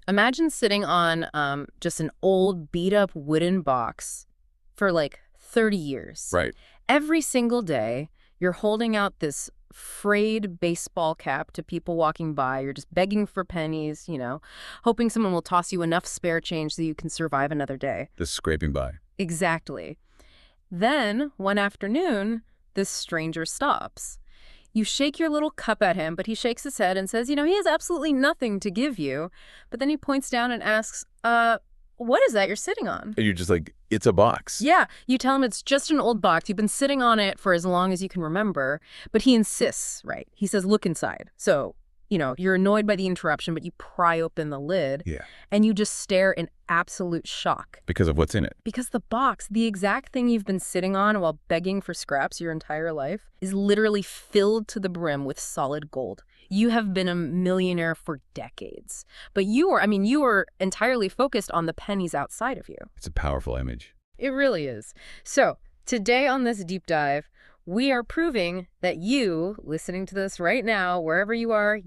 Imagine sitting on just an old beat-up wooden box for like 30 years. Right. Every single day, you're holding out this frayed baseball cap to people walking by. You're just begging for pennies, hoping someone will toss you enough spare change so you can survive another day. Just scraping by. Exactly. Then, one afternoon, this stranger stops. You shake your little cup at him, but he shakes his head and says, he has absolutely nothing to give you. But then he points down and asks, what is that you're sitting on? And you're just like, it's a box. Yeah, you tell him it's just an old box. You've been sitting on it for as long as you can remember. But he insists, right? He says, look inside. So, you're annoyed by the interruption, but you pry open the lid. Yeah. And you just stare in absolute shock. Because of what's in it. Because the box, the exact thing you've been sitting on while begging for scraps your entire life, is literally filled to the brim with solid gold. You have been a millionaire for decades. But you were entirely focused on the pennies outside of you. It's a powerful image. It really is. So, today on this deep dive, we are proving that you, listening to this right now, wherever you are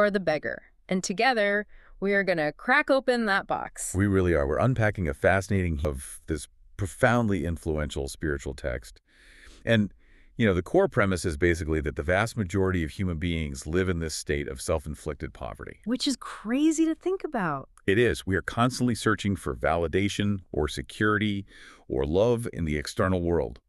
the beggar. And together, we are going to crack open that box. We really are. We're unpacking a fascinating of this profoundly influential spiritual text. And, the core premise is basically that the vast majority of human beings live in this state of self-inflicted poverty. Which is crazy to think about. It is. We are constantly searching for validation or security or love in the external world,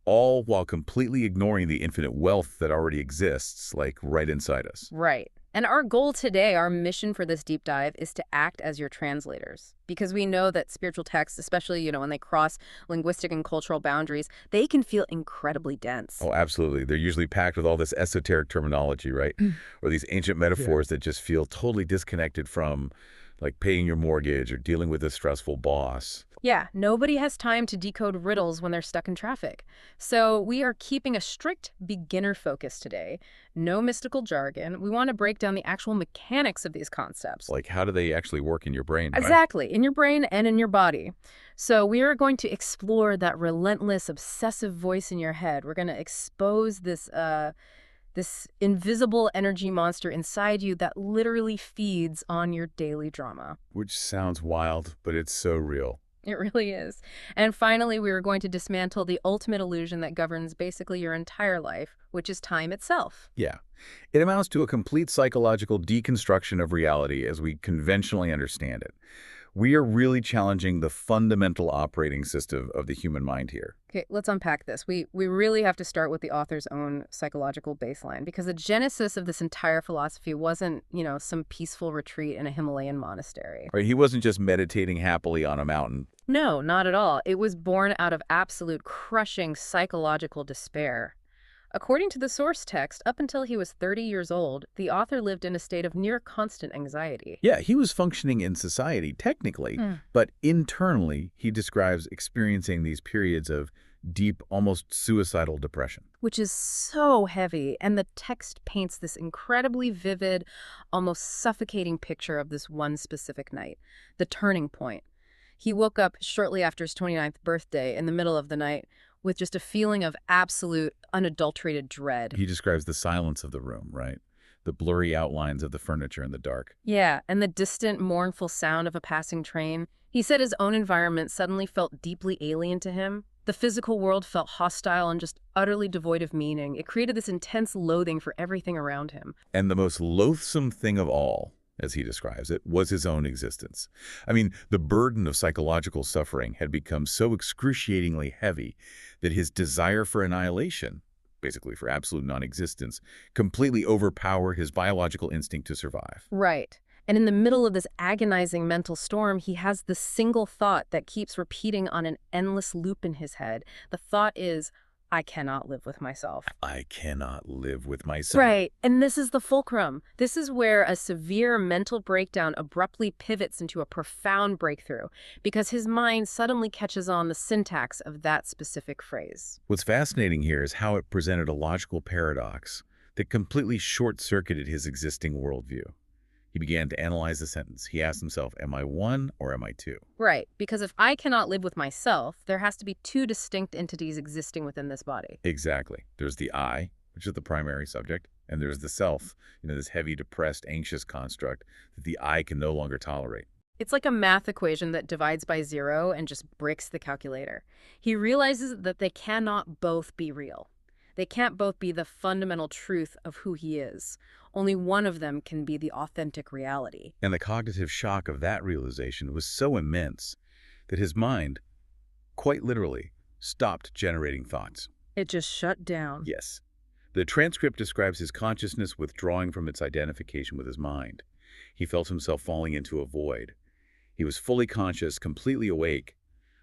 all while completely ignoring the infinite wealth that already exists, like right inside us. Right. And our goal today, our mission for this deep dive, is to act as your translators. Because we know that spiritual texts, especially, when they cross linguistic and cultural boundaries, they can feel incredibly dense. Oh, absolutely. They're usually packed with all this esoteric terminology, right? Or these ancient metaphors that just feel totally disconnected from, like, paying your mortgage or dealing with a stressful boss. Yeah, nobody has time to decode riddles when they're stuck in traffic. So we are keeping a strict beginner focus today. No mystical jargon. We want to break down the actual mechanics of these concepts. Like, how do they actually work in your brain? Right? Exactly, in your brain and in your body. So we are going to explore that relentless, obsessive voice in your head. We're going to expose this invisible energy monster inside you that literally feeds on your daily drama. Which sounds wild, but it's so real. It really is. And finally, we are going to dismantle the ultimate illusion that governs basically your entire life, which is time itself. Yeah. It amounts to a complete psychological deconstruction of reality as we conventionally understand it. We are really challenging the fundamental operating system of the human mind here. Okay, let's unpack this. We really have to start with the author's own psychological baseline, because the genesis of this entire philosophy wasn't, some peaceful retreat in a Himalayan monastery. Right, he wasn't just meditating happily on a mountain. No, not at all. It was born out of absolute crushing psychological despair. According to the source text, up until he was 30 years old, the author lived in a state of near constant anxiety. Yeah, he was functioning in society, technically, but internally, he describes experiencing these periods of deep, almost suicidal depression. Which is so heavy, and the text paints this incredibly vivid, almost suffocating picture of this one specific night, the turning point. He woke up shortly after his 29th birthday in the middle of the night with just a feeling of absolute, unadulterated dread. He describes the silence of the room, right? The blurry outlines of the furniture in the dark. Yeah, and the distant, mournful sound of a passing train. He said his own environment suddenly felt deeply alien to him. The physical world felt hostile and just utterly devoid of meaning. It created this intense loathing for everything around him. And the most loathsome thing of all, as he describes it, was his own existence. I mean, the burden of psychological suffering had become so excruciatingly heavy that his desire for annihilation, basically for absolute non-existence, completely overpowered his biological instinct to survive. Right. And in the middle of this agonizing mental storm, he has this single thought that keeps repeating on an endless loop in his head. The thought is, I cannot live with myself. I cannot live with myself. Right. And this is the fulcrum. This is where a severe mental breakdown abruptly pivots into a profound breakthrough, because his mind suddenly catches on the syntax of that specific phrase. What's fascinating here is how it presented a logical paradox that completely short-circuited his existing worldview. He began to analyze the sentence. He asked himself, am I one or am I two? Right, because if I cannot live with myself, there has to be two distinct entities existing within this body. Exactly. There's the I, which is the primary subject, And there's the self, this heavy, depressed, anxious construct that the I can no longer tolerate. It's like a math equation that divides by zero and just breaks the calculator. He realizes that they cannot both be real. They can't both be the fundamental truth of who he is. Only one of them can be the authentic reality. And the cognitive shock of that realization was so immense that his mind, quite literally, stopped generating thoughts. It just shut down. Yes. The transcript describes his consciousness withdrawing from its identification with his mind. He felt himself falling into a void. He was fully conscious, completely awake,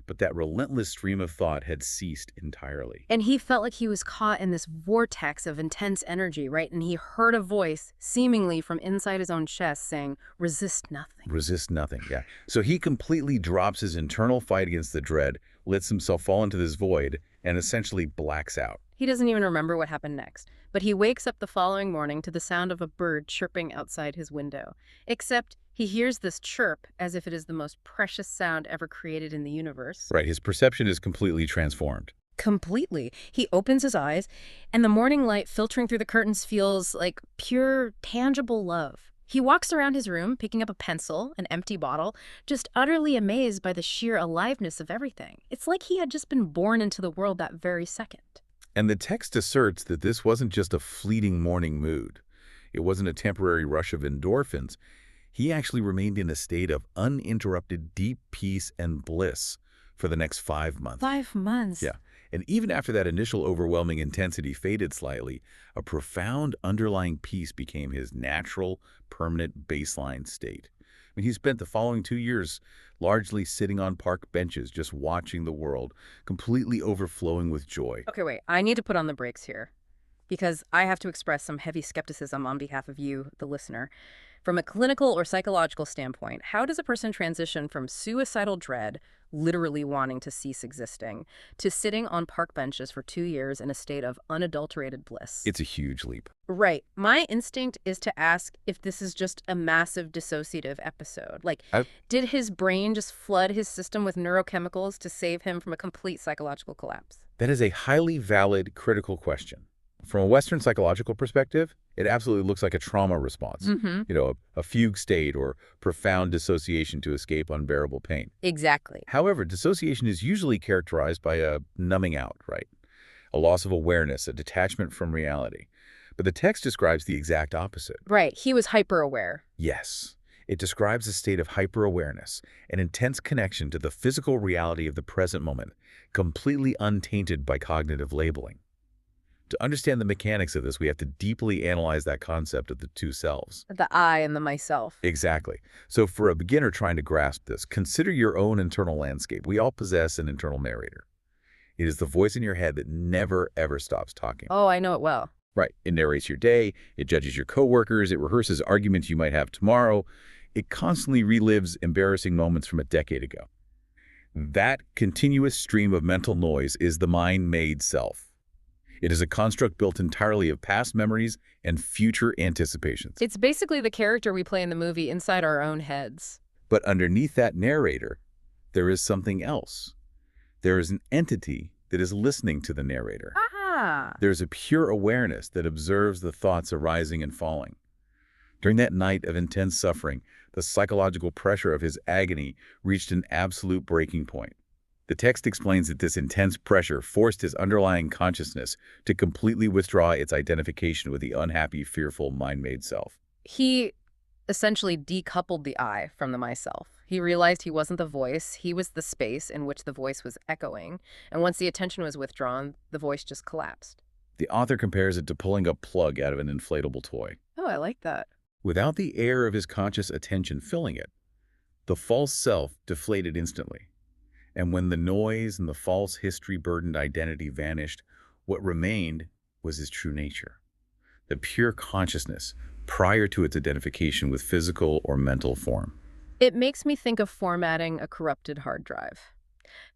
but that relentless stream of thought had ceased entirely. And he felt like he was caught in this vortex of intense energy, right? And he heard a voice, seemingly from inside his own chest, saying, "Resist nothing." Resist nothing, yeah. So he completely drops his internal fight against the dread, lets himself fall into this void, and essentially blacks out. He doesn't even remember what happened next, but he wakes up the following morning to the sound of a bird chirping outside his window. Except he hears this chirp as if it is the most precious sound ever created in the universe. Right, his perception is completely transformed. Completely. He opens his eyes, and the morning light filtering through the curtains feels like pure, tangible love. He walks around his room, picking up a pencil, an empty bottle, just utterly amazed by the sheer aliveness of everything. It's like he had just been born into the world that very second. And the text asserts that this wasn't just a fleeting morning mood. It wasn't a temporary rush of endorphins. He actually remained in a state of uninterrupted deep peace and bliss for the next 5 months. 5 months? Yeah. And even after that initial overwhelming intensity faded slightly, a profound underlying peace became his natural, permanent baseline state. I mean, he spent the following 2 years largely sitting on park benches, just watching the world, completely overflowing with joy. Okay, wait. I need to put on the brakes here because I have to express some heavy skepticism on behalf of you, the listener. From a clinical or psychological standpoint, how does a person transition from suicidal dread, literally wanting to cease existing, to sitting on park benches for 2 years in a state of unadulterated bliss? It's a huge leap. Right. My instinct is to ask if this is just a massive dissociative episode. Like, did his brain just flood his system with neurochemicals to save him from a complete psychological collapse? That is a highly valid, critical question. From a Western psychological perspective, it absolutely looks like a trauma response. A fugue state or profound dissociation to escape unbearable pain. Exactly. However, dissociation is usually characterized by a numbing out, right? A loss of awareness, a detachment from reality. But the text describes the exact opposite. Right. He was hyper-aware. Yes. It describes a state of hyper-awareness, an intense connection to the physical reality of the present moment, completely untainted by cognitive labeling. To understand the mechanics of this, we have to deeply analyze that concept of the two selves. The I and the myself. Exactly. So for a beginner trying to grasp this, consider your own internal landscape. We all possess an internal narrator. It is the voice in your head that never, ever stops talking. Oh, I know it well. Right. It narrates your day. It judges your coworkers. It rehearses arguments you might have tomorrow. It constantly relives embarrassing moments from a decade ago. That continuous stream of mental noise is the mind-made self. It is a construct built entirely of past memories and future anticipations. It's basically the character we play in the movie inside our own heads. But underneath that narrator, there is something else. There is an entity that is listening to the narrator. Ah! There's a pure awareness that observes the thoughts arising and falling. During that night of intense suffering, the psychological pressure of his agony reached an absolute breaking point. The text explains that this intense pressure forced his underlying consciousness to completely withdraw its identification with the unhappy, fearful, mind-made self. He essentially decoupled the I from the myself. He realized he wasn't the voice, he was the space in which the voice was echoing, and once the attention was withdrawn, the voice just collapsed. The author compares it to pulling a plug out of an inflatable toy. Oh, I like that. Without the air of his conscious attention filling it, the false self deflated instantly. And when the noise and the false history-burdened identity vanished, what remained was his true nature, the pure consciousness prior to its identification with physical or mental form. It makes me think of formatting a corrupted hard drive.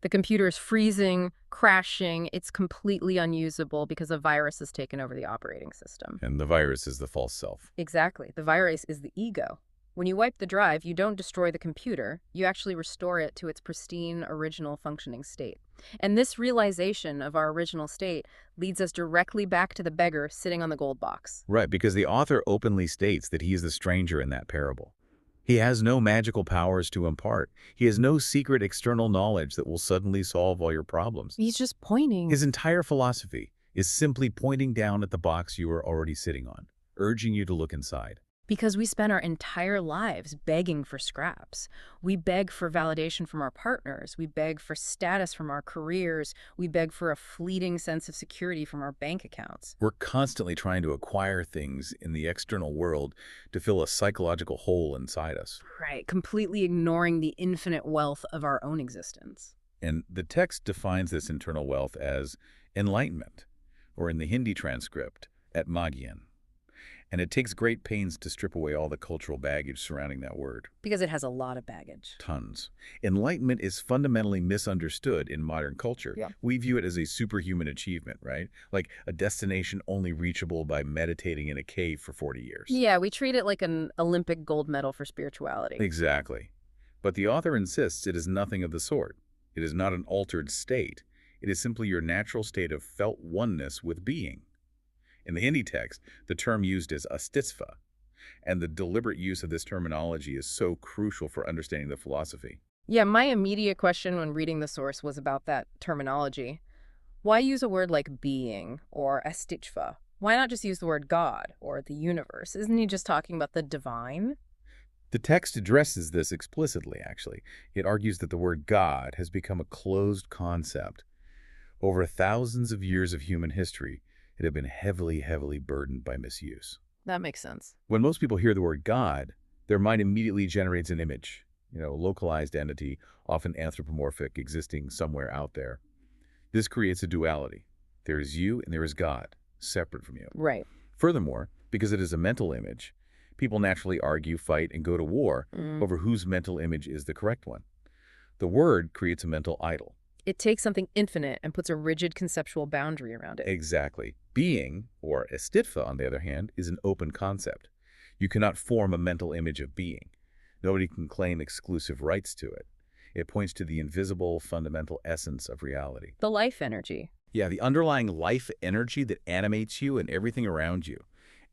The computer is freezing, crashing, it's completely unusable because a virus has taken over the operating system. And the virus is the false self. Exactly. The virus is the ego. When you wipe the drive, you don't destroy the computer, you actually restore it to its pristine, original functioning state. And this realization of our original state leads us directly back to the beggar sitting on the gold box. Right, because the author openly states that he is the stranger in that parable. He has no magical powers to impart. He has no secret external knowledge that will suddenly solve all your problems. He's just pointing. His entire philosophy is simply pointing down at the box you are already sitting on, urging you to look inside. Because we spend our entire lives begging for scraps. We beg for validation from our partners. We beg for status from our careers. We beg for a fleeting sense of security from our bank accounts. We're constantly trying to acquire things in the external world to fill a psychological hole inside us. Right, completely ignoring the infinite wealth of our own existence. And the text defines this internal wealth as enlightenment, or in the Hindi transcript, atmagyan. And it takes great pains to strip away all the cultural baggage surrounding that word. Because it has a lot of baggage. Tons. Enlightenment is fundamentally misunderstood in modern culture. Yeah. We view it as a superhuman achievement, right? Like a destination only reachable by meditating in a cave for 40 years. Yeah, we treat it like an Olympic gold medal for spirituality. Exactly. But the author insists it is nothing of the sort. It is not an altered state. It is simply your natural state of felt oneness with being. In the Hindi text, the term used is astitva, and the deliberate use of this terminology is so crucial for understanding the philosophy. Yeah, my immediate question when reading the source was about that terminology. Why use a word like being or astitva? Why not just use the word God or the universe? Isn't he just talking about the divine? The text addresses this explicitly, actually. It argues that the word God has become a closed concept. Over thousands of years of human history, it had been heavily burdened by misuse. That makes sense. When most people hear the word God, their mind immediately generates an image, a localized entity, often anthropomorphic, existing somewhere out there. This creates a duality. There is you and there is God, separate from you. Right. Furthermore, because it is a mental image, people naturally argue, fight, and go to war over whose mental image is the correct one. The word creates a mental idol. It takes something infinite and puts a rigid conceptual boundary around it. Exactly. Being, or astitva, on the other hand, is an open concept. You cannot form a mental image of being. Nobody can claim exclusive rights to it. It points to the invisible, fundamental essence of reality. The life energy. Yeah, the underlying life energy that animates you and everything around you.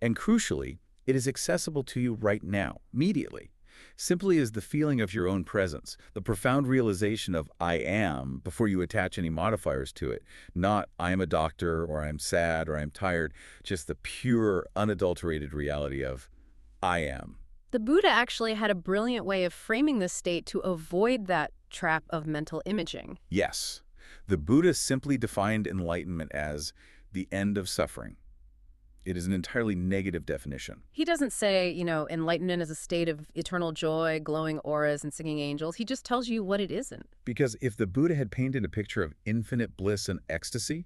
And crucially, it is accessible to you right now, immediately. Simply as the feeling of your own presence, the profound realization of I am before you attach any modifiers to it. Not I am a doctor, or I'm sad, or I'm tired. Just the pure, unadulterated reality of I am. The Buddha actually had a brilliant way of framing this state to avoid that trap of mental imaging. Yes, the Buddha simply defined enlightenment as the end of suffering. It is an entirely negative definition. He doesn't say, enlightenment is a state of eternal joy, glowing auras, and singing angels. He just tells you what it isn't. Because if the Buddha had painted a picture of infinite bliss and ecstasy,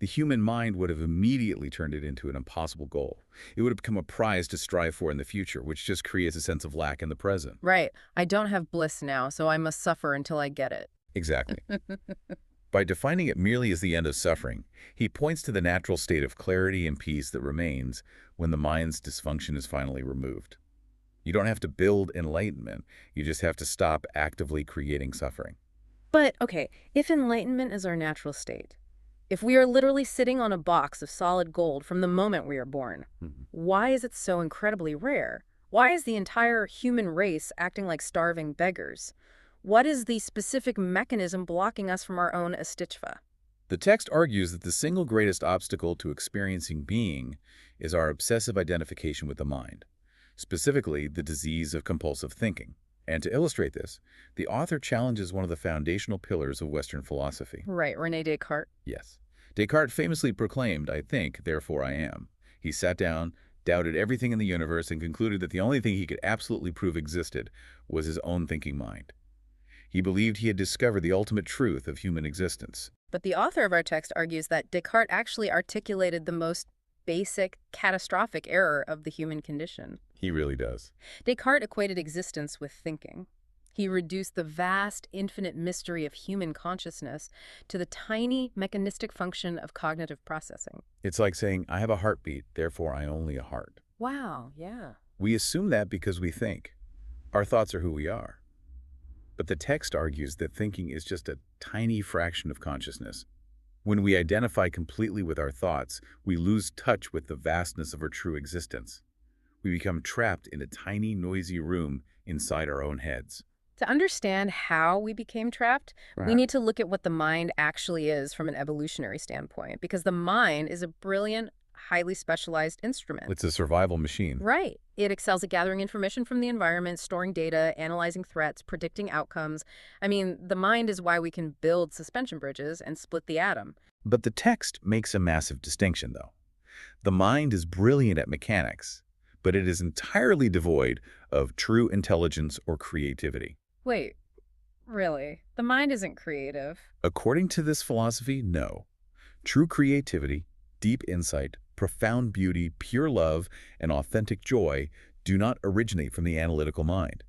the human mind would have immediately turned it into an impossible goal. It would have become a prize to strive for in the future, which just creates a sense of lack in the present. Right. I don't have bliss now, so I must suffer until I get it. Exactly. By defining it merely as the end of suffering, he points to the natural state of clarity and peace that remains when the mind's dysfunction is finally removed. You don't have to build enlightenment. You just have to stop actively creating suffering. But, okay, if enlightenment is our natural state, if we are literally sitting on a box of solid gold from the moment we are born, why is it so incredibly rare? Why is the entire human race acting like starving beggars? What is the specific mechanism blocking us from our own astitva? The text argues that the single greatest obstacle to experiencing being is our obsessive identification with the mind, specifically the disease of compulsive thinking. And to illustrate this, the author challenges one of the foundational pillars of Western philosophy. Right, René Descartes. Yes. Descartes famously proclaimed, I think, therefore I am. He sat down, doubted everything in the universe, and concluded that the only thing he could absolutely prove existed was his own thinking mind. He believed he had discovered the ultimate truth of human existence. But the author of our text argues that Descartes actually articulated the most basic, catastrophic error of the human condition. He really does. Descartes equated existence with thinking. He reduced the vast, infinite mystery of human consciousness to the tiny, mechanistic function of cognitive processing. It's like saying, I have a heartbeat, therefore I only a heart. Wow, yeah. We assume that because we think. Our thoughts are who we are. But the text argues that thinking is just a tiny fraction of consciousness. When we identify completely with our thoughts, we lose touch with the vastness of our true existence. We become trapped in a tiny, noisy room inside our own heads. To understand how we became trapped, we Right. need to look at what the mind actually is from an evolutionary standpoint, because the mind is a brilliant, highly specialized instrument. It's a survival machine. Right. It excels at gathering information from the environment, storing data, analyzing threats, predicting outcomes. I mean, the mind is why we can build suspension bridges and split the atom. But the text makes a massive distinction, though. The mind is brilliant at mechanics, but it is entirely devoid of true intelligence or creativity. Wait, really? The mind isn't creative. According to this philosophy, no. True creativity, deep insight, profound beauty, pure love, and authentic joy do not originate from the analytical mind.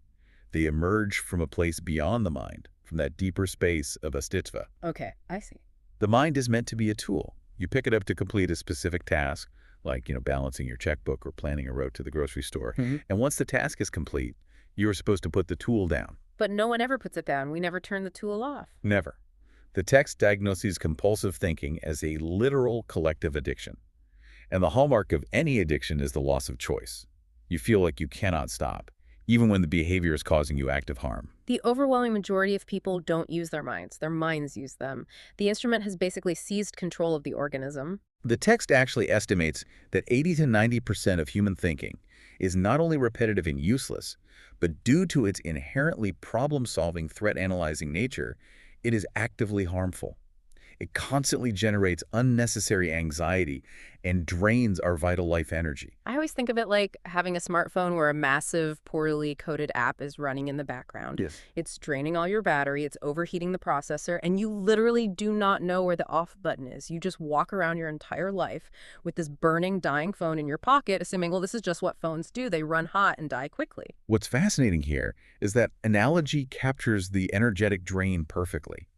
They emerge from a place beyond the mind, from that deeper space of astittva. Okay, I see. The mind is meant to be a tool. You pick it up to complete a specific task, like, balancing your checkbook or planning a route to the grocery store. And once the task is complete, you are supposed to put the tool down. But no one ever puts it down. We never turn the tool off. Never. The text diagnoses compulsive thinking as a literal collective addiction. And the hallmark of any addiction is the loss of choice. You feel like you cannot stop, even when the behavior is causing you active harm. The overwhelming majority of people don't use their minds use them. The instrument has basically seized control of the organism. The text actually estimates that 80 to 90% of human thinking is not only repetitive and useless, but due to its inherently problem-solving, threat-analyzing nature, it is actively harmful. It constantly generates unnecessary anxiety and drains our vital life energy. I always think of it like having a smartphone where a massive, poorly coded app is running in the background. Yes. It's draining all your battery, it's overheating the processor, and you literally do not know where the off button is. You just walk around your entire life with this burning, dying phone in your pocket, assuming, well, this is just what phones do. They run hot and die quickly. What's fascinating here is that analogy captures the energetic drain perfectly.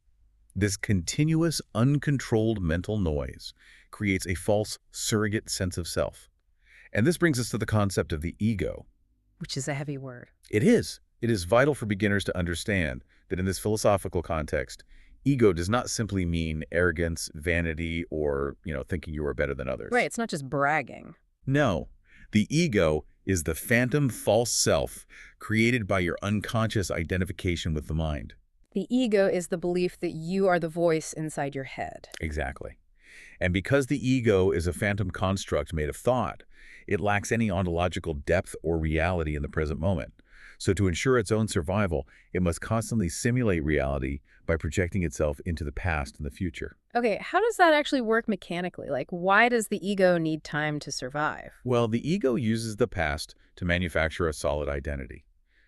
This continuous, uncontrolled mental noise creates a false surrogate sense of self. And this brings us to the concept of the ego. Which is a heavy word. It is. It is vital for beginners to understand that in this philosophical context, ego does not simply mean arrogance, vanity, or, thinking you are better than others. Right, it's not just bragging. No. The ego is the phantom false self created by your unconscious identification with the mind. The ego is the belief that you are the voice inside your head. Exactly. And because the ego is a phantom construct made of thought, it lacks any ontological depth or reality in the present moment. So to ensure its own survival, it must constantly simulate reality by projecting itself into the past and the future. Okay, how does that actually work mechanically? Like, why does the ego need time to survive? Well, the ego uses the past to manufacture a solid identity.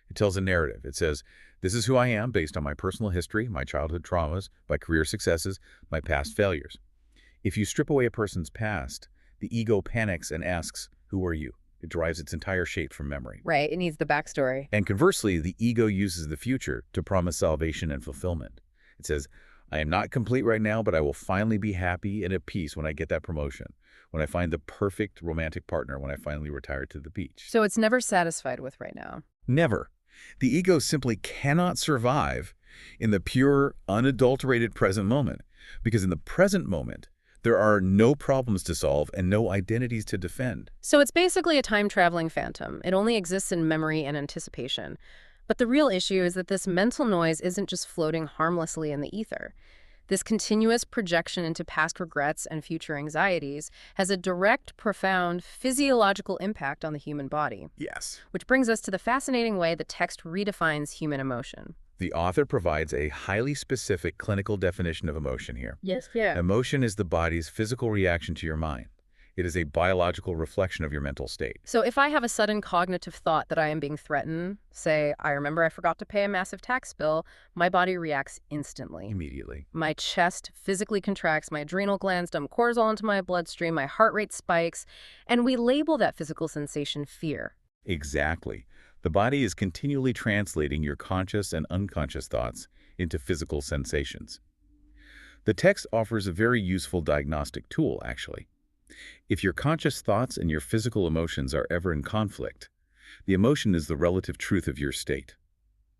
It tells a narrative. It says, this is who I am based on my personal history, my childhood traumas, my career successes, my past failures. If you strip away a person's past, the ego panics and asks, who are you? It derives its entire shape from memory. Right, it needs the backstory. And conversely, the ego uses the future to promise salvation and fulfillment. It says, I am not complete right now, but I will finally be happy and at peace when I get that promotion, when I find the perfect romantic partner, when I finally retire to the beach. So it's never satisfied with right now. Never. The ego simply cannot survive in the pure, unadulterated present moment, because in the present moment, there are no problems to solve and no identities to defend. So it's basically a time-traveling phantom. It only exists in memory and anticipation. But the real issue is that this mental noise isn't just floating harmlessly in the ether. This continuous projection into past regrets and future anxieties has a direct, profound physiological impact on the human body. Yes. Which brings us to the fascinating way the text redefines human emotion. The author provides a highly specific clinical definition of emotion here. Yes, yeah. Emotion is the body's physical reaction to your mind. It is a biological reflection of your mental state. So if I have a sudden cognitive thought that I am being threatened, say, I remember I forgot to pay a massive tax bill, my body reacts instantly. Immediately. My chest physically contracts, my adrenal glands dump cortisol into my bloodstream, my heart rate spikes, and we label that physical sensation fear. Exactly. The body is continually translating your conscious and unconscious thoughts into physical sensations. The text offers a very useful diagnostic tool, actually. If your conscious thoughts and your physical emotions are ever in conflict, The emotion is the relative truth of your state.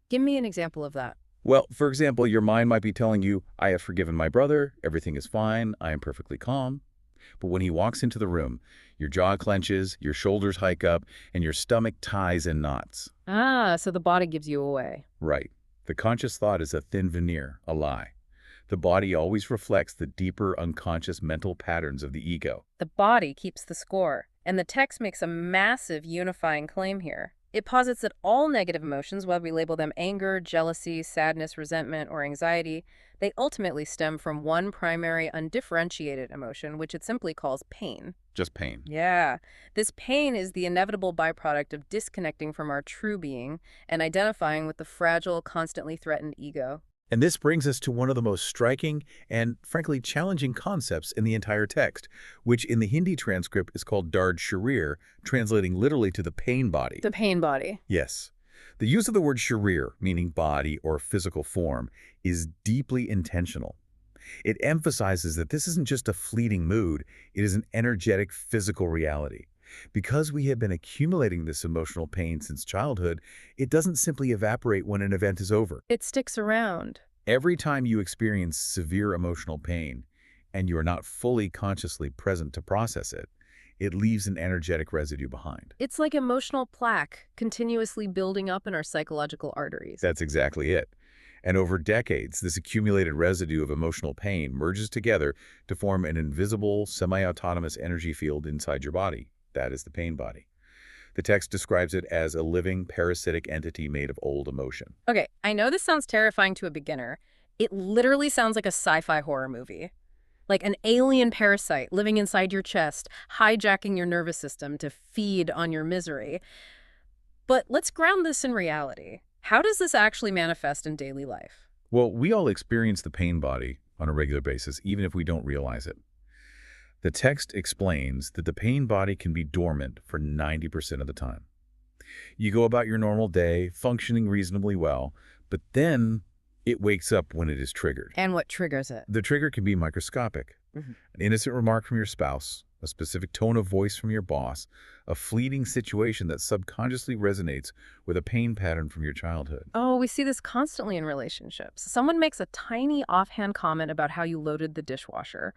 Give me an example of that. Well, for example, your mind might be telling you, I have forgiven my brother, everything is fine, I am perfectly calm. But when he walks into the room, your jaw clenches, your shoulders hike up, and your stomach ties in knots. Ah, so the body gives you away. Right. The conscious thought is a thin veneer, a lie. The body always reflects the deeper unconscious mental patterns of the ego. The body keeps the score, and the text makes a massive unifying claim here. It posits that all negative emotions, whether we label them anger, jealousy, sadness, resentment, or anxiety, they ultimately stem from one primary undifferentiated emotion, which it simply calls pain. Just pain. Yeah, this pain is the inevitable byproduct of disconnecting from our true being and identifying with the fragile, constantly threatened ego. And this brings us to one of the most striking and, frankly, challenging concepts in the entire text, which in the Hindi transcript is called Dard Sharir, translating literally to the pain body. The pain body. Yes. The use of the word sharir, meaning body or physical form, is deeply intentional. It emphasizes that this isn't just a fleeting mood, it is an energetic physical reality. Because we have been accumulating this emotional pain since childhood, it doesn't simply evaporate when an event is over. It sticks around. Every time you experience severe emotional pain, and you are not fully consciously present to process it, it leaves an energetic residue behind. It's like emotional plaque continuously building up in our psychological arteries. That's exactly it. And over decades, this accumulated residue of emotional pain merges together to form an invisible, semi-autonomous energy field inside your body. That is the pain body. The text describes it as a living, parasitic entity made of old emotion. Okay, I know this sounds terrifying to a beginner. It literally sounds like a sci-fi horror movie. Like an alien parasite living inside your chest, hijacking your nervous system to feed on your misery. But let's ground this in reality. How does this actually manifest in daily life? Well, we all experience the pain body on a regular basis, even if we don't realize it. The text explains that the pain body can be dormant for 90% of the time. You go about your normal day, functioning reasonably well, but then it wakes up when it is triggered. And what triggers it? The trigger can be microscopic. Mhm. An innocent remark from your spouse, a specific tone of voice from your boss, a fleeting situation that subconsciously resonates with a pain pattern from your childhood. Oh, we see this constantly in relationships. Someone makes a tiny offhand comment about how you loaded the dishwasher.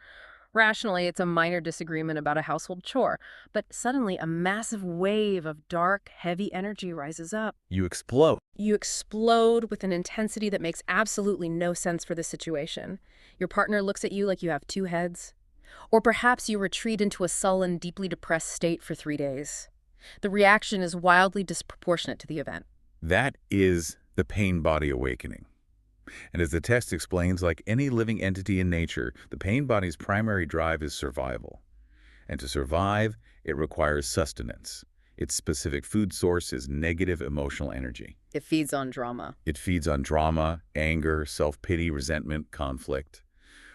Rationally, it's a minor disagreement about a household chore, but suddenly a massive wave of dark, heavy energy rises up. You explode. You explode with an intensity that makes absolutely no sense for the situation. Your partner looks at you like you have two heads. Or perhaps you retreat into a sullen, deeply depressed state for 3 days. The reaction is wildly disproportionate to the event. That is the pain body awakening. And as the text explains, like any living entity in nature, the pain body's primary drive is survival. And to survive, it requires sustenance. Its specific food source is negative emotional energy. It feeds on drama. It feeds on drama, anger, self-pity, resentment, conflict.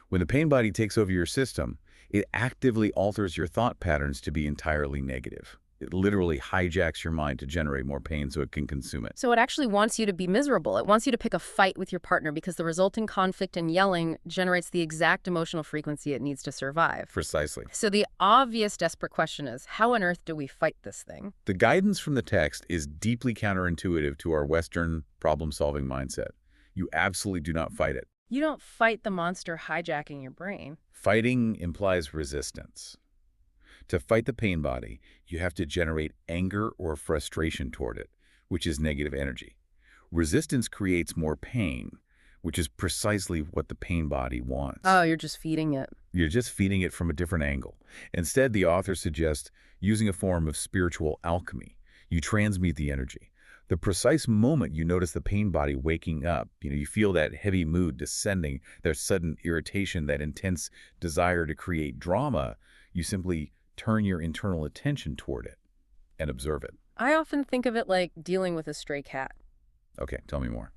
When the pain body takes over your system, it actively alters your thought patterns to be entirely negative. It literally hijacks your mind to generate more pain so it can consume it. So it actually wants you to be miserable. It wants you to pick a fight with your partner because the resulting conflict and yelling generates the exact emotional frequency it needs to survive. Precisely. So the obvious desperate question is, how on earth do we fight this thing? The guidance from the text is deeply counterintuitive to our Western problem-solving mindset. You absolutely do not fight it. You don't fight the monster hijacking your brain. Fighting implies resistance. To fight the pain body, you have to generate anger or frustration toward it, which is negative energy. Resistance creates more pain, which is precisely what the pain body wants. Oh, you're just feeding it. You're just feeding it from a different angle. Instead, the author suggests using a form of spiritual alchemy. You transmute the energy. The precise moment you notice the pain body waking up, you feel that heavy mood descending, that sudden irritation, that intense desire to create drama, you simply turn your internal attention toward it and observe it. I often think of it like dealing with a stray cat. Okay, tell me more.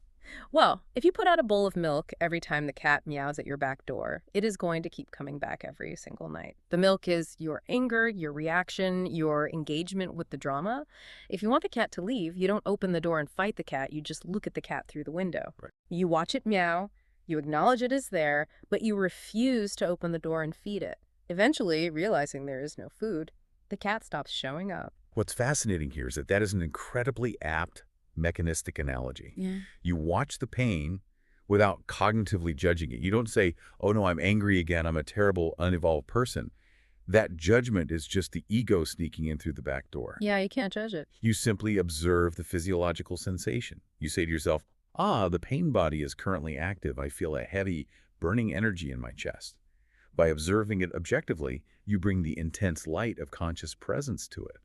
Well, if you put out a bowl of milk every time the cat meows at your back door, it is going to keep coming back every single night. The milk is your anger, your reaction, your engagement with the drama. If you want the cat to leave, you don't open the door and fight the cat, you just look at the cat through the window. Right. You watch it meow, you acknowledge it is there, but you refuse to open the door and feed it. Eventually, realizing there is no food, the cat stops showing up. What's fascinating here is that that is an incredibly apt mechanistic analogy. Yeah. You watch the pain without cognitively judging it. You don't say, oh no, I'm angry again, I'm a terrible, unevolved person. That judgment is just the ego sneaking in through the back door. Yeah, you can't judge it. You simply observe the physiological sensation. You say to yourself, ah, the pain body is currently active. I feel a heavy, burning energy in my chest. By observing it objectively, you bring the intense light of conscious presence to it.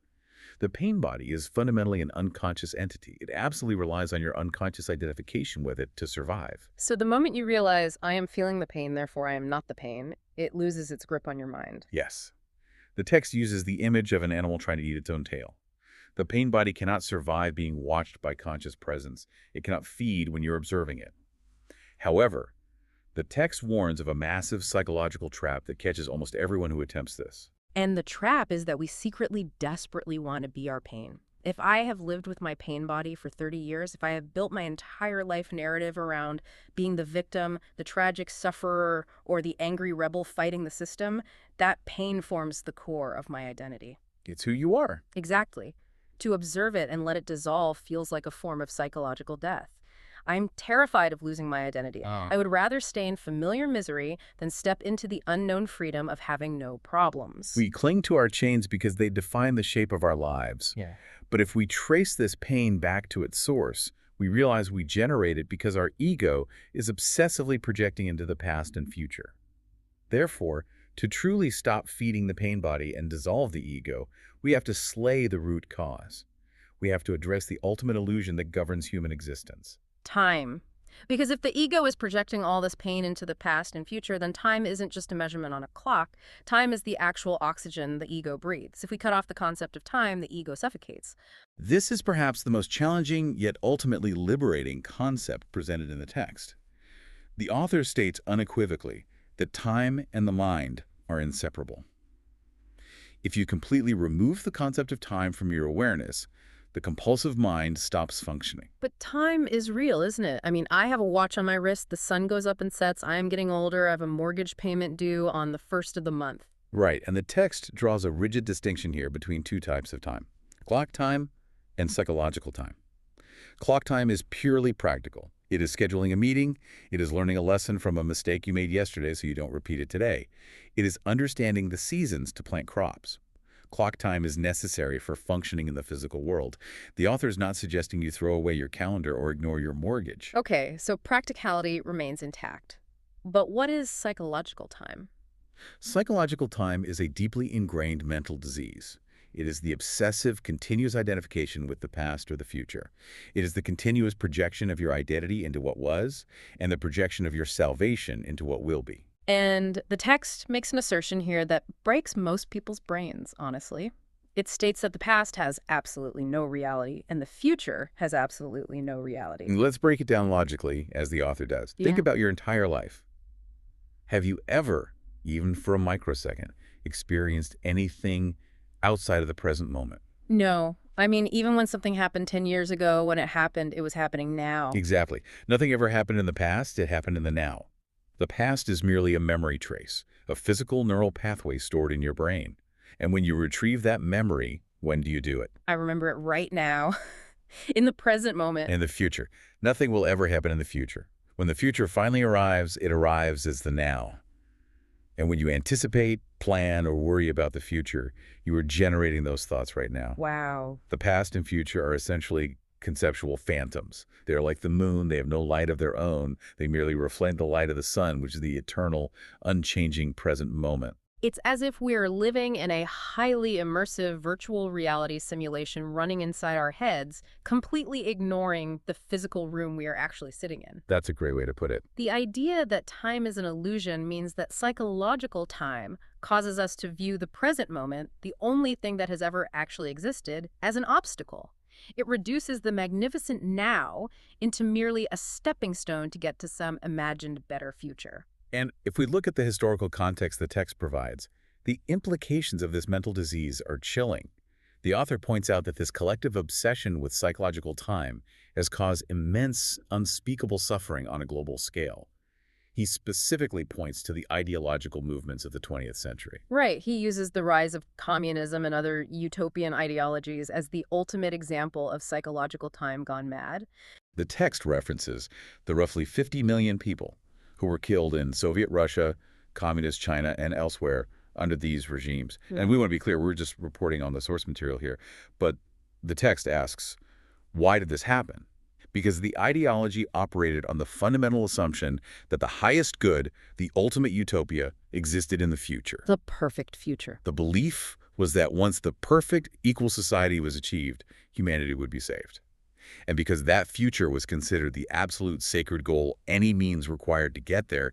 The pain body is fundamentally an unconscious entity. It absolutely relies on your unconscious identification with it to survive. So the moment you realize I am feeling the pain, therefore I am not the pain, it loses its grip on your mind. Yes. The text uses the image of an animal trying to eat its own tail. The pain body cannot survive being watched by conscious presence. It cannot feed when you're observing it. However, the text warns of a massive psychological trap that catches almost everyone who attempts this. And the trap is that we secretly, desperately want to be our pain. If I have lived with my pain body for 30 years, if I have built my entire life narrative around being the victim, the tragic sufferer, or the angry rebel fighting the system, that pain forms the core of my identity. It's who you are. Exactly. To observe it and let it dissolve feels like a form of psychological death. I'm terrified of losing my identity. I would rather stay in familiar misery than step into the unknown freedom of having no problems. We cling to our chains because they define the shape of our lives. Yeah. But if we trace this pain back to its source, we realize we generate it because our ego is obsessively projecting into the past and future. Therefore, to truly stop feeding the pain body and dissolve the ego, we have to slay the root cause. We have to address the ultimate illusion that governs human existence. Time. Because if the ego is projecting all this pain into the past and future, then time isn't just a measurement on a clock. Time is the actual oxygen the ego breathes. If we cut off the concept of time, the ego suffocates. This is perhaps the most challenging yet ultimately liberating concept presented in the text. The author states unequivocally that time and the mind are inseparable. If you completely remove the concept of time from your awareness, the compulsive mind stops functioning. But time is real, isn't it? I mean, I have a watch on my wrist, the sun goes up and sets, I am getting older, I have a mortgage payment due on the first of the month. Right, and the text draws a rigid distinction here between two types of time: clock time and psychological time. Clock time is purely practical. It is scheduling a meeting. It is learning a lesson from a mistake you made yesterday so you don't repeat it today. It is understanding the seasons to plant crops. Clock time is necessary for functioning in the physical world. The author is not suggesting you throw away your calendar or ignore your mortgage. Okay, so practicality remains intact. But what is psychological time? Psychological time is a deeply ingrained mental disease. It is the obsessive, continuous identification with the past or the future. It is the continuous projection of your identity into what was, and the projection of your salvation into what will be. And the text makes an assertion here that breaks most people's brains, honestly. It states that the past has absolutely no reality and the future has absolutely no reality. And let's break it down logically, as the author does. Think Yeah. about your entire life. Have you ever, even for a microsecond, experienced anything outside of the present moment? No. I mean, even when something happened 10 years ago, when it was happening now. Exactly. Nothing ever happened in the past, it happened in the now. The past is merely a memory trace, a physical neural pathway stored in your brain. And when you retrieve that memory, when do you do it? I remember it right now, in the present moment. In the future. Nothing will ever happen in the future. When the future finally arrives, it arrives as the now. And when you anticipate, plan, or worry about the future, you are generating those thoughts right now. Wow. The past and future are essentially conceptual phantoms. They are like the moon. They have no light of their own. They merely reflect the light of the sun, which is the eternal, unchanging present moment. It's as if we're living in a highly immersive virtual reality simulation running inside our heads, completely ignoring the physical room we are actually sitting in. That's a great way to put it. The idea that time is an illusion means that psychological time causes us to view the present moment, the only thing that has ever actually existed, as an obstacle. It reduces the magnificent now into merely a stepping stone to get to some imagined better future. And if we look at the historical context the text provides, the implications of this mental disease are chilling. The author points out that this collective obsession with psychological time has caused immense, unspeakable suffering on a global scale. He specifically points to the ideological movements of the 20th century. Right. He uses the rise of communism and other utopian ideologies as the ultimate example of psychological time gone mad. The text references the roughly 50 million people who were killed in Soviet Russia, Communist China, and elsewhere under these regimes. Hmm. And we want to be clear, we're just reporting on the source material here. But the text asks, why did this happen? Because the ideology operated on the fundamental assumption that the highest good, the ultimate utopia, existed in the future. The perfect future. The belief was that once the perfect equal society was achieved, humanity would be saved. And because that future was considered the absolute sacred goal, any means required to get there,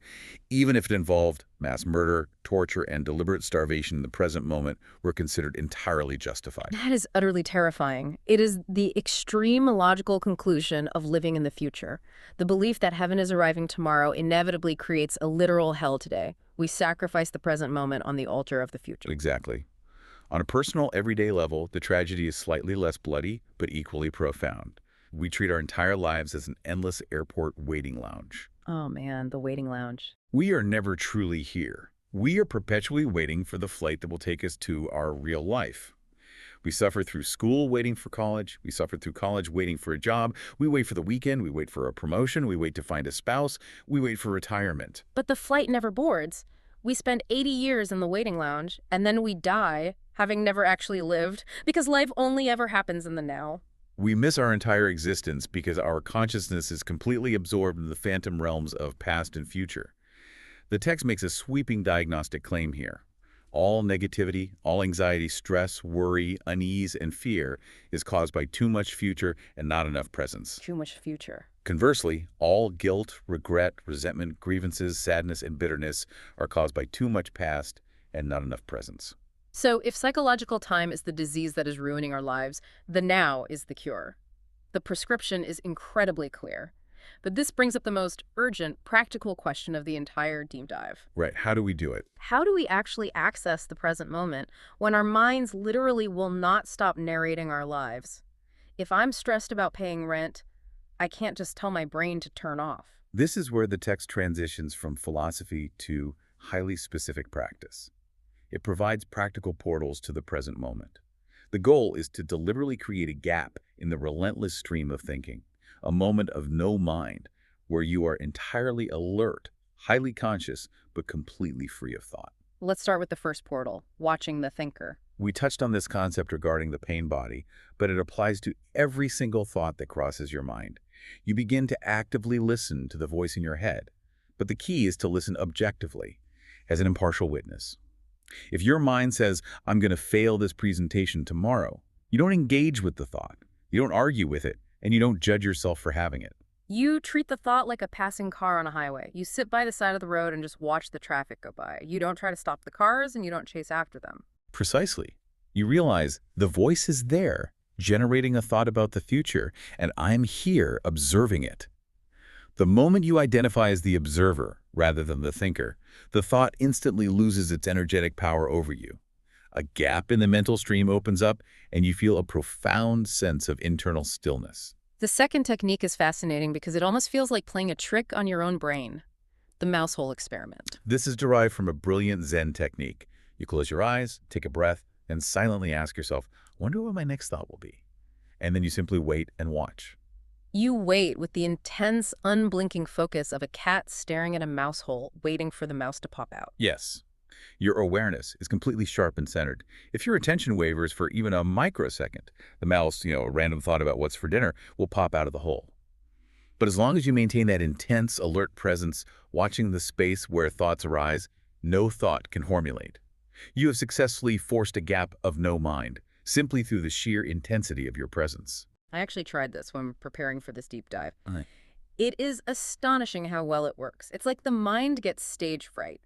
even if it involved mass murder, torture, and deliberate starvation in the present moment, were considered entirely justified. That is utterly terrifying. It is the extreme logical conclusion of living in the future. The belief that heaven is arriving tomorrow inevitably creates a literal hell today. We sacrifice the present moment on the altar of the future. Exactly. On a personal, everyday level, the tragedy is slightly less bloody, but equally profound. We treat our entire lives as an endless airport waiting lounge. Oh man, the waiting lounge. We are never truly here. We are perpetually waiting for the flight that will take us to our real life. We suffer through school waiting for college. We suffer through college waiting for a job. We wait for the weekend. We wait for a promotion. We wait to find a spouse. We wait for retirement. But the flight never boards. We spend 80 years in the waiting lounge, and then we die, having never actually lived, because life only ever happens in the now. We miss our entire existence because our consciousness is completely absorbed in the phantom realms of past and future. The text makes a sweeping diagnostic claim here. All negativity, all anxiety, stress, worry, unease, and fear is caused by too much future and not enough presence. Too much future. Conversely, all guilt, regret, resentment, grievances, sadness, and bitterness are caused by too much past and not enough presence. So if psychological time is the disease that is ruining our lives, the now is the cure. The prescription is incredibly clear. But this brings up the most urgent, practical question of the entire deep dive. Right, how do we do it? How do we actually access the present moment when our minds literally will not stop narrating our lives? If I'm stressed about paying rent, I can't just tell my brain to turn off. This is where the text transitions from philosophy to highly specific practice. It provides practical portals to the present moment. The goal is to deliberately create a gap in the relentless stream of thinking, a moment of no mind, where you are entirely alert, highly conscious, but completely free of thought. Let's start with the first portal, watching the thinker. We touched on this concept regarding the pain body, but it applies to every single thought that crosses your mind. You begin to actively listen to the voice in your head, but the key is to listen objectively, as an impartial witness. If your mind says, I'm going to fail this presentation tomorrow, you don't engage with the thought, you don't argue with it, and you don't judge yourself for having it. You treat the thought like a passing car on a highway. You sit by the side of the road and just watch the traffic go by. You don't try to stop the cars and you don't chase after them. Precisely. You realize the voice is there, generating a thought about the future, and I'm here observing it. The moment you identify as the observer rather than the thinker, the thought instantly loses its energetic power over you. A gap in the mental stream opens up, and you feel a profound sense of internal stillness. The second technique is fascinating because it almost feels like playing a trick on your own brain. The mouse hole experiment. This is derived from a brilliant Zen technique. You close your eyes, take a breath, and silently ask yourself, wonder what my next thought will be. And then you simply wait and watch. You wait with the intense, unblinking focus of a cat staring at a mouse hole, waiting for the mouse to pop out. Yes. Your awareness is completely sharp and centered. If your attention wavers for even a microsecond, the mouse, a random thought about what's for dinner, will pop out of the hole. But as long as you maintain that intense, alert presence, watching the space where thoughts arise, no thought can formulate. You have successfully forced a gap of no mind, simply through the sheer intensity of your presence. I actually tried this when preparing for this deep dive. Aye. It is astonishing how well it works. It's like the mind gets stage fright.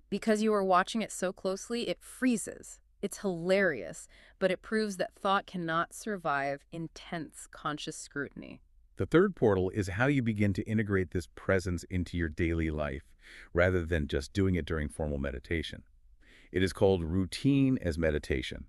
Because you are watching it so closely, it freezes. It's hilarious, but it proves that thought cannot survive intense conscious scrutiny. The third portal is how you begin to integrate this presence into your daily life, rather than just doing it during formal meditation. It is called routine as meditation.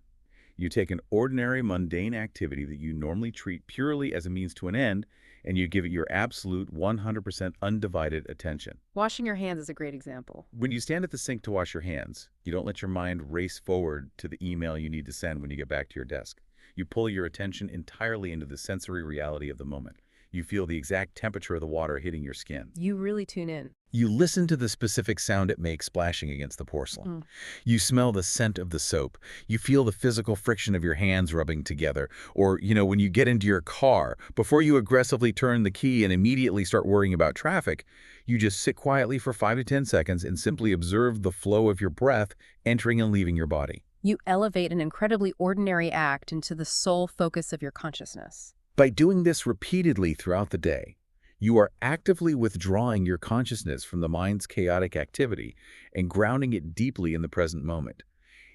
You take an ordinary, mundane activity that you normally treat purely as a means to an end, and you give it your absolute 100% undivided attention. Washing your hands is a great example. When you stand at the sink to wash your hands, you don't let your mind race forward to the email you need to send when you get back to your desk. You pull your attention entirely into the sensory reality of the moment. You feel the exact temperature of the water hitting your skin. You really tune in. You listen to the specific sound it makes splashing against the porcelain. Mm. You smell the scent of the soap. You feel the physical friction of your hands rubbing together. Or, when you get into your car, before you aggressively turn the key and immediately start worrying about traffic, you just sit quietly for 5 to 10 seconds and simply observe the flow of your breath entering and leaving your body. You elevate an incredibly ordinary act into the sole focus of your consciousness. By doing this repeatedly throughout the day, you are actively withdrawing your consciousness from the mind's chaotic activity and grounding it deeply in the present moment.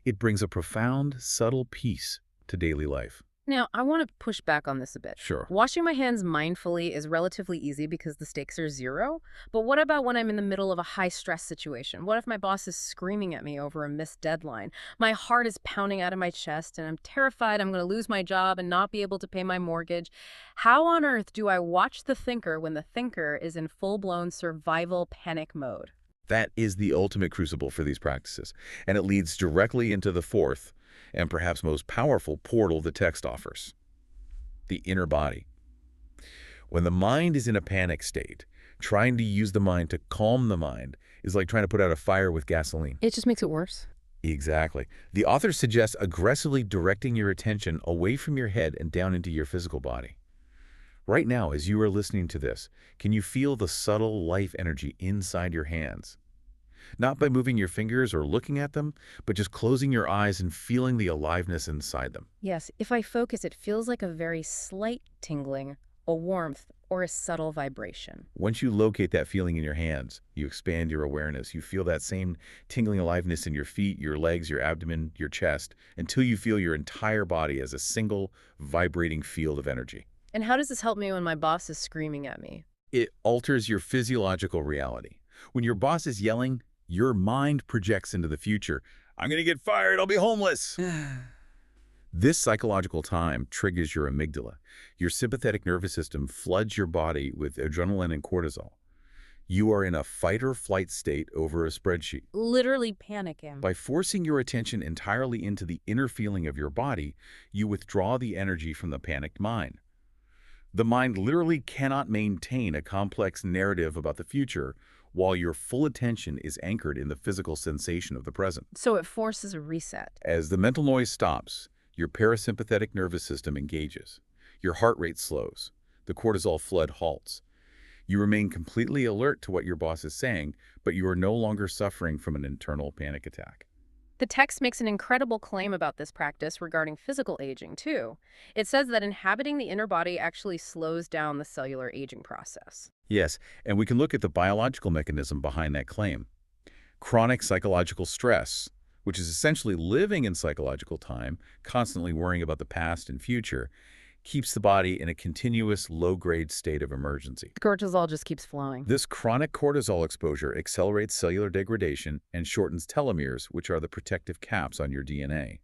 It brings a profound, subtle peace to daily life. Now, I want to push back on this a bit. Sure. Washing my hands mindfully is relatively easy because the stakes are zero. But what about when I'm in the middle of a high-stress situation? What if my boss is screaming at me over a missed deadline? My heart is pounding out of my chest, and I'm terrified I'm going to lose my job and not be able to pay my mortgage. How on earth do I watch the thinker when the thinker is in full-blown survival panic mode? That is the ultimate crucible for these practices, and it leads directly into the fourth and perhaps most powerful portal the text offers: the inner body. When the mind is in a panic state, trying to use the mind to calm the mind is like trying to put out a fire with gasoline. It just makes it worse. Exactly. The author suggests aggressively directing your attention away from your head and down into your physical body. Right now, as you are listening to this, can you feel the subtle life energy inside your hands? Not by moving your fingers or looking at them, but just closing your eyes and feeling the aliveness inside them. Yes, if I focus, it feels like a very slight tingling, a warmth, or a subtle vibration. Once you locate that feeling in your hands, you expand your awareness. You feel that same tingling aliveness in your feet, your legs, your abdomen, your chest, until you feel your entire body as a single, vibrating field of energy. And how does this help me when my boss is screaming at me? It alters your physiological reality. When your boss is yelling, your mind projects into the future. I'm going to get fired. I'll be homeless. This psychological time triggers your amygdala. Your sympathetic nervous system floods your body with adrenaline and cortisol. You are in a fight or flight state over a spreadsheet. Literally panicking. By forcing your attention entirely into the inner feeling of your body, you withdraw the energy from the panicked mind. The mind literally cannot maintain a complex narrative about the future while your full attention is anchored in the physical sensation of the present. So it forces a reset. As the mental noise stops, your parasympathetic nervous system engages. Your heart rate slows. The cortisol flood halts. You remain completely alert to what your boss is saying, but you are no longer suffering from an internal panic attack. The text makes an incredible claim about this practice regarding physical aging, too. It says that inhabiting the inner body actually slows down the cellular aging process. Yes, and we can look at the biological mechanism behind that claim. Chronic psychological stress, which is essentially living in psychological time, constantly worrying about the past and future, keeps the body in a continuous low-grade state of emergency. Cortisol just keeps flowing. This chronic cortisol exposure accelerates cellular degradation and shortens telomeres, which are the protective caps on your DNA.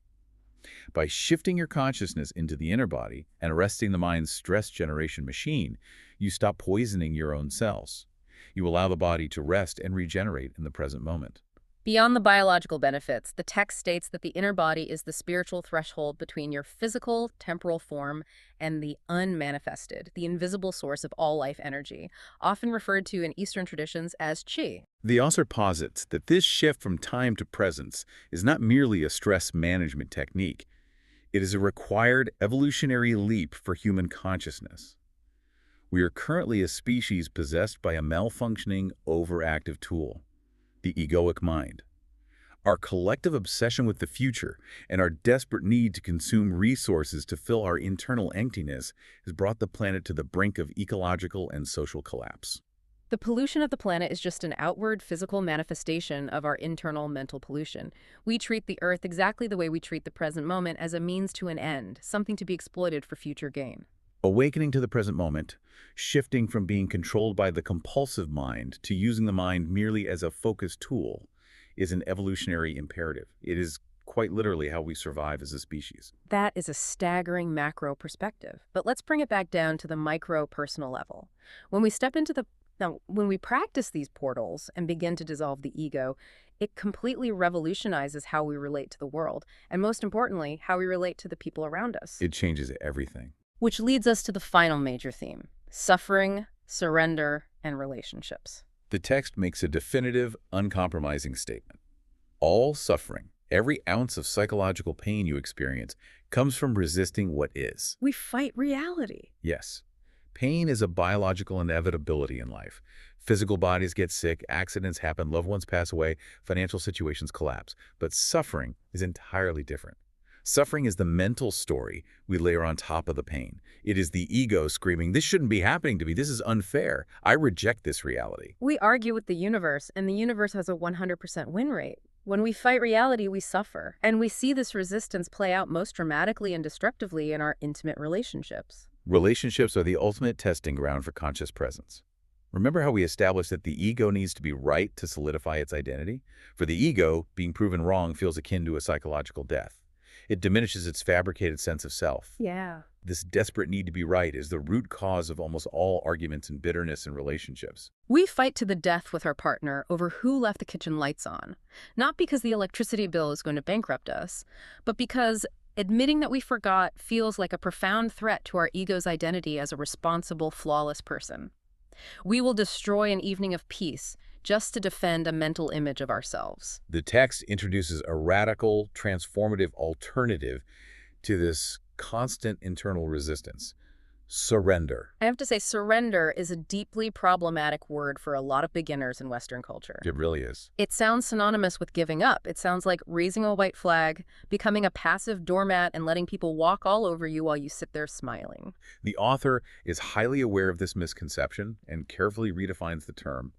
By shifting your consciousness into the inner body and arresting the mind's stress generation machine, you stop poisoning your own cells. You allow the body to rest and regenerate in the present moment. Beyond the biological benefits, the text states that the inner body is the spiritual threshold between your physical, temporal form and the unmanifested, the invisible source of all life energy, often referred to in Eastern traditions as qi. The author posits that this shift from time to presence is not merely a stress management technique. It is a required evolutionary leap for human consciousness. We are currently a species possessed by a malfunctioning, overactive tool: the egoic mind. Our collective obsession with the future and our desperate need to consume resources to fill our internal emptiness has brought the planet to the brink of ecological and social collapse. The pollution of the planet is just an outward physical manifestation of our internal mental pollution. We treat the Earth exactly the way we treat the present moment, as a means to an end, something to be exploited for future gain. Awakening to the present moment, shifting from being controlled by the compulsive mind to using the mind merely as a focused tool, is an evolutionary imperative. It is quite literally how we survive as a species. That is a staggering macro perspective. But let's bring it back down to the micro personal level. When we step into the Now, when we practice these portals and begin to dissolve the ego, it completely revolutionizes how we relate to the world, and most importantly, how we relate to the people around us. It changes everything. Which leads us to the final major theme: suffering, surrender, and relationships. The text makes a definitive, uncompromising statement. All suffering, every ounce of psychological pain you experience, comes from resisting what is. We fight reality. Yes. Pain is a biological inevitability in life. Physical bodies get sick, accidents happen, loved ones pass away, financial situations collapse. But suffering is entirely different. Suffering is the mental story we layer on top of the pain. It is the ego screaming, "This shouldn't be happening to me. This is unfair. I reject this reality." We argue with the universe, and the universe has a 100% win rate. When we fight reality, we suffer. And we see this resistance play out most dramatically and destructively in our intimate relationships. Relationships are the ultimate testing ground for conscious presence. Remember how we established that the ego needs to be right to solidify its identity? For the ego, being proven wrong feels akin to a psychological death. It diminishes its fabricated sense of self. Yeah. This desperate need to be right is the root cause of almost all arguments and bitterness in relationships. We fight to the death with our partner over who left the kitchen lights on. Not because the electricity bill is going to bankrupt us, but because admitting that we forgot feels like a profound threat to our ego's identity as a responsible, flawless person. We will destroy an evening of peace just to defend a mental image of ourselves. The text introduces a radical, transformative alternative to this constant internal resistance: surrender. I have to say, surrender is a deeply problematic word for a lot of beginners in Western culture. It really is. It sounds synonymous with giving up. It sounds like raising a white flag, becoming a passive doormat, and letting people walk all over you while you sit there smiling. The author is highly aware of this misconception and carefully redefines the term.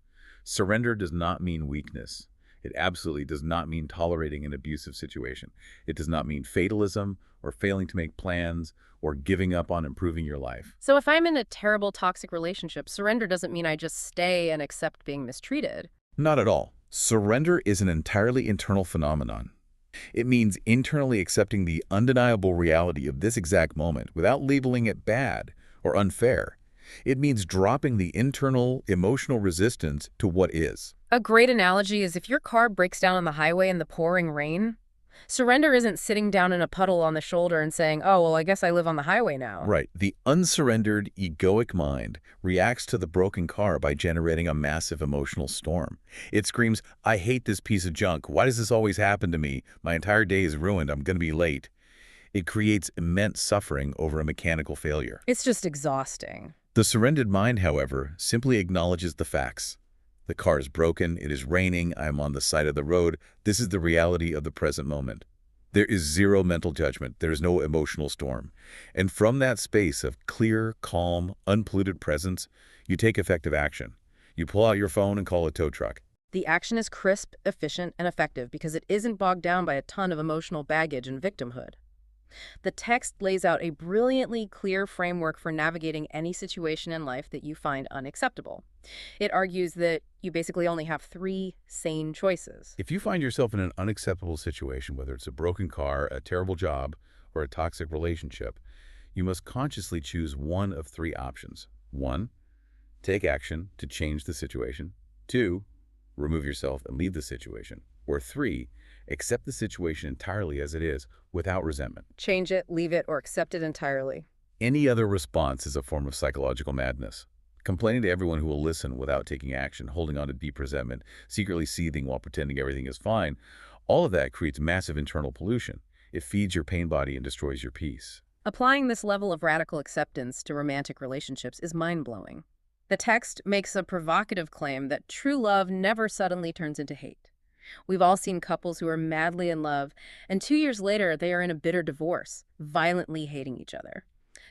Surrender does not mean weakness. It absolutely does not mean tolerating an abusive situation. It does not mean fatalism or failing to make plans or giving up on improving your life. So if I'm in a terrible, toxic relationship, surrender doesn't mean I just stay and accept being mistreated. Not at all. Surrender is an entirely internal phenomenon. It means internally accepting the undeniable reality of this exact moment without labeling it bad or unfair. It means dropping the internal emotional resistance to what is. A great analogy is if your car breaks down on the highway in the pouring rain. Surrender isn't sitting down in a puddle on the shoulder and saying, "Oh, well, I guess I live on the highway now." Right. The unsurrendered, egoic mind reacts to the broken car by generating a massive emotional storm. It screams, "I hate this piece of junk. Why does this always happen to me? My entire day is ruined. I'm going to be late." It creates immense suffering over a mechanical failure. It's just exhausting. The surrendered mind, however, simply acknowledges the facts. The car is broken, it is raining, I am on the side of the road. This is the reality of the present moment. There is zero mental judgment. There is no emotional storm. And from that space of clear, calm, unpolluted presence, you take effective action. You pull out your phone and call a tow truck. The action is crisp, efficient, and effective because it isn't bogged down by a ton of emotional baggage and victimhood. The text lays out a brilliantly clear framework for navigating any situation in life that you find unacceptable. It argues that you basically only have 3 sane choices. If you find yourself in an unacceptable situation, whether it's a broken car, a terrible job, or a toxic relationship, you must consciously choose one of 3 options. 1, take action to change the situation. 2, remove yourself and leave the situation. Or 3, accept the situation entirely as it is, without resentment. Change it, leave it, or accept it entirely. Any other response is a form of psychological madness. Complaining to everyone who will listen without taking action, holding on to deep resentment, secretly seething while pretending everything is fine, all of that creates massive internal pollution. It feeds your pain body and destroys your peace. Applying this level of radical acceptance to romantic relationships is mind-blowing. The text makes a provocative claim that true love never suddenly turns into hate. We've all seen couples who are madly in love, and 2 years later they are in a bitter divorce, violently hating each other.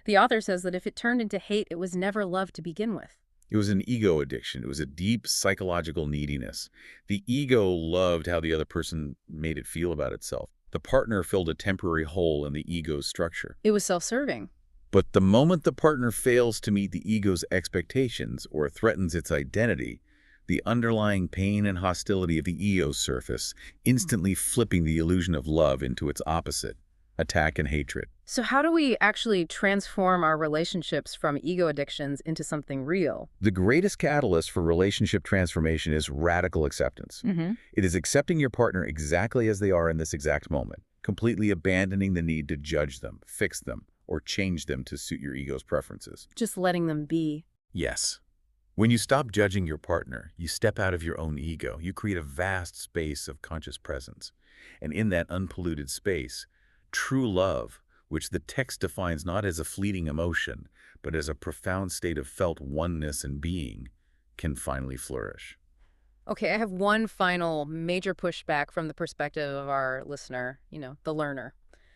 The author says that if it turned into hate, it was never love to begin with. It was an ego addiction. It was a deep psychological neediness. The ego loved how the other person made it feel about itself. The partner filled a temporary hole in the ego's structure. It was self-serving. But the moment the partner fails to meet the ego's expectations or threatens its identity, the underlying pain and hostility of the EO's surface, instantly flipping the illusion of love into its opposite, attack and hatred. So how do we actually transform our relationships from ego addictions into something real? The greatest catalyst for relationship transformation is radical acceptance. Mm-hmm. It is accepting your partner exactly as they are in this exact moment, completely abandoning the need to judge them, fix them, or change them to suit your ego's preferences. Just letting them be. Yes. When you stop judging your partner, you step out of your own ego. You create a vast space of conscious presence. And in that unpolluted space, true love, which the text defines not as a fleeting emotion, but as a profound state of felt oneness and being, can finally flourish. Okay, I have one final major pushback from the perspective of our listener, the learner.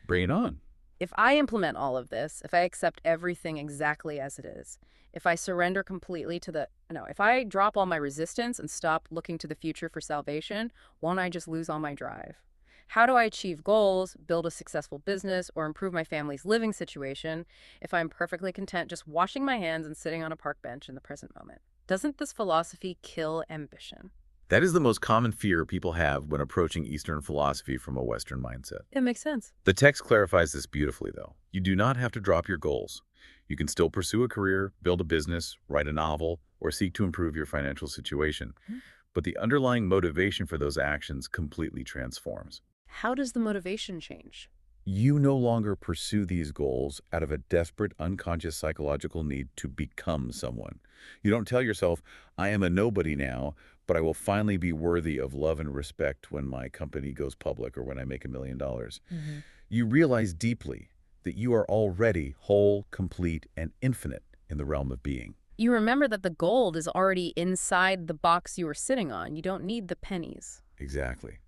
Bring it on. If I implement all of this, if I accept everything exactly as it is, if I surrender completely to if I drop all my resistance and stop looking to the future for salvation, won't I just lose all my drive? How do I achieve goals, build a successful business, or improve my family's living situation if I'm perfectly content just washing my hands and sitting on a park bench in the present moment? Doesn't this philosophy kill ambition? That is the most common fear people have when approaching Eastern philosophy from a Western mindset. It makes sense. The text clarifies this beautifully, though. You do not have to drop your goals. You can still pursue a career, build a business, write a novel, or seek to improve your financial situation. But the underlying motivation for those actions completely transforms. How does the motivation change? You no longer pursue these goals out of a desperate, unconscious psychological need to become someone. You don't tell yourself, I am a nobody now, but I will finally be worthy of love and respect when my company goes public or when I make $1 million. You realize deeply that you are already whole, complete, and infinite in the realm of being. You remember that the gold is already inside the box you were sitting on. You don't need the pennies. Exactly.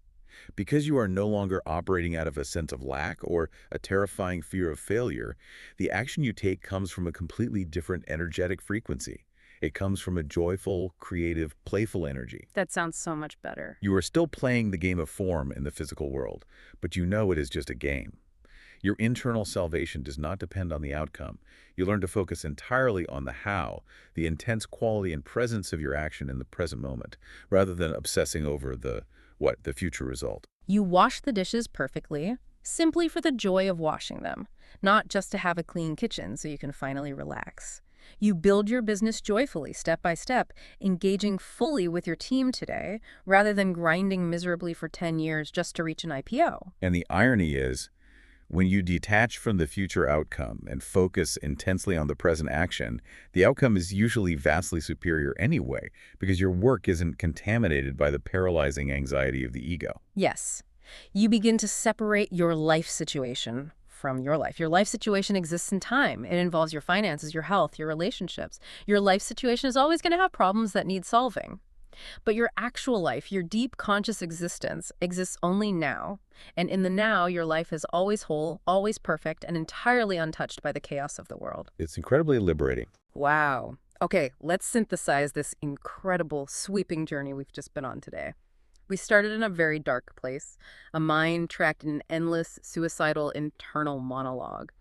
Because you are no longer operating out of a sense of lack or a terrifying fear of failure, the action you take comes from a completely different energetic frequency. It comes from a joyful, creative, playful energy. That sounds so much better. You are still playing the game of form in the physical world, but you know it is just a game. Your internal salvation does not depend on the outcome. You learn to focus entirely on the how, the intense quality and presence of your action in the present moment, rather than obsessing over the future result. You wash the dishes perfectly, simply for the joy of washing them, not just to have a clean kitchen so you can finally relax. You build your business joyfully, step by step, engaging fully with your team today, rather than grinding miserably for 10 years just to reach an IPO. And the irony is, when you detach from the future outcome and focus intensely on the present action, the outcome is usually vastly superior anyway, because your work isn't contaminated by the paralyzing anxiety of the ego. Yes, you begin to separate your life situation from your life. Your life situation exists in time. It involves your finances, your health, your relationships. Your life situation is always going to have problems that need solving. But your actual life, your deep conscious existence, exists only now. And in the now, your life is always whole, always perfect, and entirely untouched by the chaos of the world. It's incredibly liberating. Wow. Okay, let's synthesize this incredible, sweeping journey we've just been on today. We started in a very dark place, a mind trapped in an endless, suicidal, internal monologue.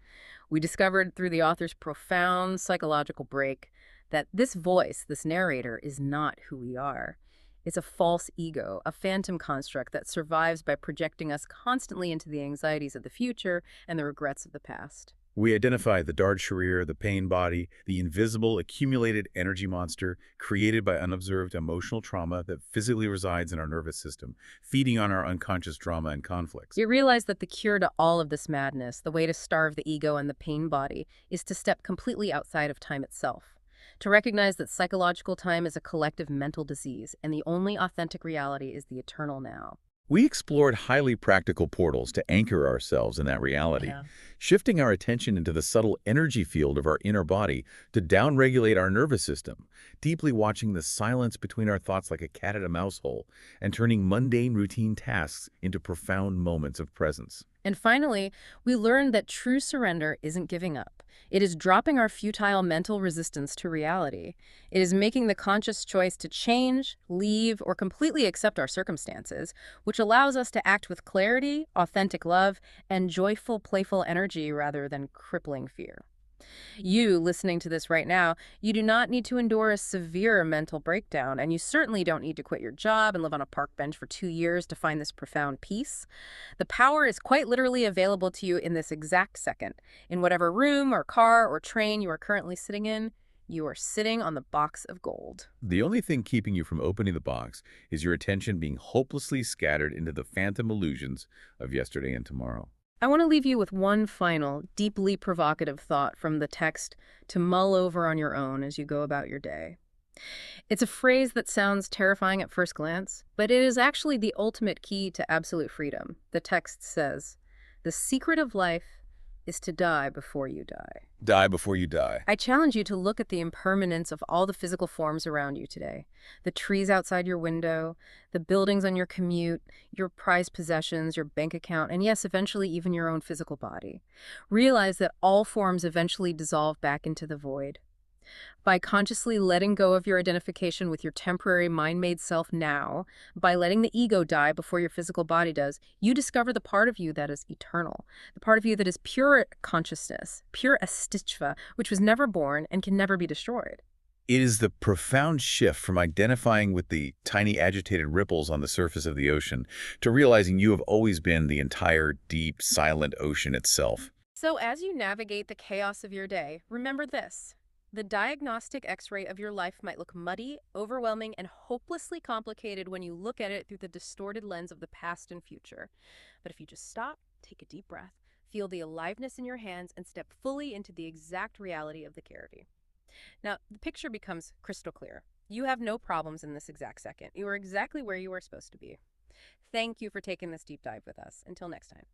We discovered through the author's profound psychological break that this voice, this narrator, is not who we are. It's a false ego, a phantom construct that survives by projecting us constantly into the anxieties of the future and the regrets of the past. We identify the Dard Sharir, the pain body, the invisible accumulated energy monster created by unobserved emotional trauma that physically resides in our nervous system, feeding on our unconscious drama and conflicts. You realize that the cure to all of this madness, the way to starve the ego and the pain body, is to step completely outside of time itself. To recognize that psychological time is a collective mental disease, and the only authentic reality is the eternal now. We explored highly practical portals to anchor ourselves in that reality, shifting our attention into the subtle energy field of our inner body to downregulate our nervous system, deeply watching the silence between our thoughts like a cat at a mouse hole, and turning mundane routine tasks into profound moments of presence. And finally, we learned that true surrender isn't giving up. It is dropping our futile mental resistance to reality. It is making the conscious choice to change, leave, or completely accept our circumstances, which allows us to act with clarity, authentic love, and joyful, playful energy rather than crippling fear. You, listening to this right now, you do not need to endure a severe mental breakdown, and you certainly don't need to quit your job and live on a park bench for 2 years to find this profound peace. The power is quite literally available to you in this exact second. In whatever room or car or train you are currently sitting in, you are sitting on the box of gold. The only thing keeping you from opening the box is your attention being hopelessly scattered into the phantom illusions of yesterday and tomorrow. I want to leave you with one final, deeply provocative thought from the text to mull over on your own as you go about your day. It's a phrase that sounds terrifying at first glance, but it is actually the ultimate key to absolute freedom. The text says, "The secret of life is to die before you die." Die before you die. I challenge you to look at the impermanence of all the physical forms around you today. The trees outside your window, the buildings on your commute, your prized possessions, your bank account, and yes, eventually even your own physical body. Realize that all forms eventually dissolve back into the void. By consciously letting go of your identification with your temporary mind-made self now, by letting the ego die before your physical body does, you discover the part of you that is eternal, the part of you that is pure consciousness, pure astichva, which was never born and can never be destroyed. It is the profound shift from identifying with the tiny agitated ripples on the surface of the ocean to realizing you have always been the entire deep, silent ocean itself. So as you navigate the chaos of your day, remember this. The diagnostic x-ray of your life might look muddy, overwhelming, and hopelessly complicated when you look at it through the distorted lens of the past and future. But if you just stop, take a deep breath, feel the aliveness in your hands, and step fully into the exact reality of the cavity. Now, the picture becomes crystal clear. You have no problems in this exact second. You are exactly where you are supposed to be. Thank you for taking this deep dive with us. Until next time.